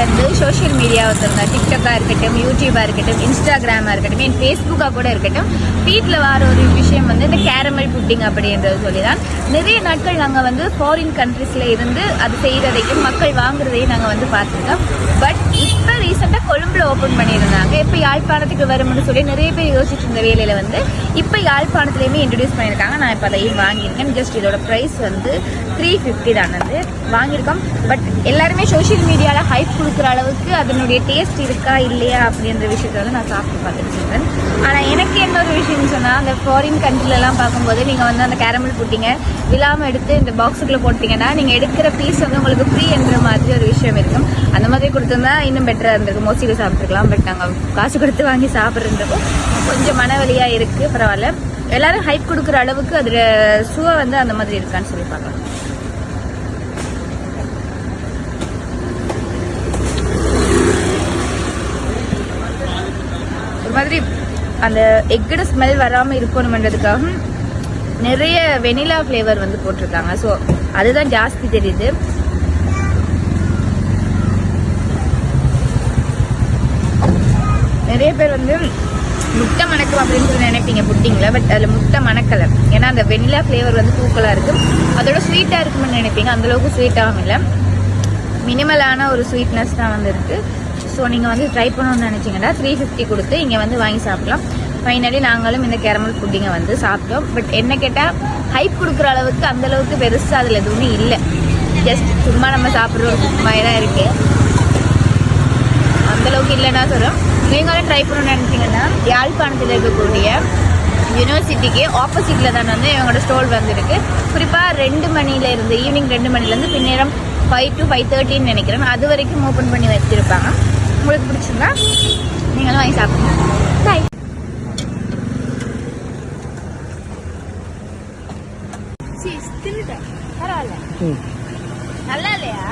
வந்து social media வச்சுருந்தா டிக்டாக்காக இருக்கட்டும், யூடியூபாக இருக்கட்டும், இன்ஸ்டாகிராமாக இருக்கட்டும், என் ஃபேஸ்புக்காக கூட இருக்கட்டும், வீட்டில் வர ஒரு விஷயம் வந்து இந்த கேரமல் புட்டிங் அப்படின்றது சொல்லி தான் நிறைய நாட்கள் நாங்கள் வந்து ஃபாரின் கண்ட்ரீஸில் இருந்து அது செய்கிறதையும் மக்கள் வாங்குறதையும் நாங்கள் வந்து பார்த்துருக்கோம். பட் இப்போ ரீசெண்டாக கொழும்புல ஓப்பன் பண்ணியிருந்தாங்க. இப்போ யாழ்ப்பாணத்துக்கு வரும்னு சொல்லி நிறைய பேர் யோசிச்சுட்டு இருந்த வேலையில் வந்து இப்போ யாழ்ப்பாணத்துலேயுமே இன்ட்ரடியூஸ் பண்ணியிருக்காங்க. நான் இப்போ அதையும் வாங்கியிருக்கேன். ஜஸ்ட் இதோட ப்ரைஸ் வந்து 350 தான் வந்து வாங்கியிருக்கோம். பட் எல்லாருமே சோஷியல் மீடியாவில் ஹைப் கொடுக்குற அளவுக்கு அதனுடைய டேஸ்ட் இருக்கா இல்லையா அப்படின்ற விஷயத்தை வந்து நான் சாப்பிட்டு பார்த்துட்டு சொல்கிறேன். ஆனால் எனக்கு என்ன ஒரு விஷயம்னு சொன்னால், அந்த ஃபாரின் கண்ட்ரிலலாம் பார்க்கும்போது நீங்கள் வந்து அந்த கேரமல் புட்டிங்க விழாமல் எடுத்து இந்த பாக்ஸுக்குள்ளே போட்டிங்கன்னா நீங்கள் எடுக்கிற பீஸ் வந்து உங்களுக்கு ஃப்ரீ என்ற மாதிரி ஒரு விஷயம் இருக்கும். அந்த மாதிரி கொடுத்துருந்தா இன்னும் பெட்டராக இருந்திருக்கும். மோஸ்ட்லி சாப்பிட்ருக்கலாம். பட் நாங்கள் காசு கொடுத்து வாங்கி சாப்பிட்றதுப்போ கொஞ்சம் மனவலியாக இருக்குது. பரவாயில்ல, எல்லாரும் ஹைப் கொடுக்குற அளவுக்கு அதில் சுவை வந்து அந்த மாதிரி இருக்கான்னு சொல்லி பார்க்கலாம். ஒரு மாதிரி அந்த எக்கோட ஸ்மெல் வராமல் இருக்கணும்ன்றதுக்காக நிறைய வெனிலா ஃப்ளேவர் வந்து போட்டிருக்காங்க. ஸோ அதுதான் ஜாஸ்தி தெரியுது. நிறைய பேர் வந்து முட்டை மணக்கும் அப்படின்னு சொல்லி நினைப்பீங்க புட்டிங்கில். பட் அதில் முட்டை மணக்கலை. ஏன்னா அந்த வெனிலா ஃப்ளேவர் வந்து தூக்கலாக இருக்குது. அதோட ஸ்வீட்டாக இருக்குன்னு நினைப்பீங்க. அந்தளவுக்கு ஸ்வீட்டாகவும் இல்லை, மினிமலான ஒரு ஸ்வீட்னஸ் தான் வந்து இருக்குது. ஸோ நீங்கள் வந்து ட்ரை பண்ணணும்னு நினச்சிங்கன்னா 350 கொடுத்து இங்கே வந்து வாங்கி சாப்பிடலாம். ஃபைனலி நாங்களும் இந்த கேரமல் புட்டிங்கை வந்து சாப்பிட்டோம். பட் என்ன கேட்டால் ஹைப் கொடுக்குற அளவுக்கு அந்தளவுக்கு பெருசாக அதில் எதுவுமே இல்லை. ஜஸ்ட் சும்மா நம்ம சாப்பிட்ற ஒரு மாதிரி தான் இருக்குது. அந்தளவுக்கு இல்லைன்னா சொல்கிறோம். நீங்களும் ட்ரை பண்ணணும்னு நினச்சிங்கன்னா யாழ்ப்பாணத்தில் இருக்கக்கூடிய யூனிவர்சிட்டிக்கு ஆப்போசிட்டில் தான் வந்து இவங்களோட ஸ்டோல் வந்துருக்கு. குறிப்பாக 2 மணிலேருந்து ஈவினிங் 2 மணிலேருந்து பின்னேரம் 5 to 5:30 நினைக்கிறேன். அது வரைக்கும் ஓப்பன் பண்ணி வச்சுருப்பாங்க. உங்களுக்கு பிடிச்சிருந்தா நீங்களும் வாங்கி சாப்பிடுங்க. பாய். பரவாயில்ல, நல்லா இல்லையா?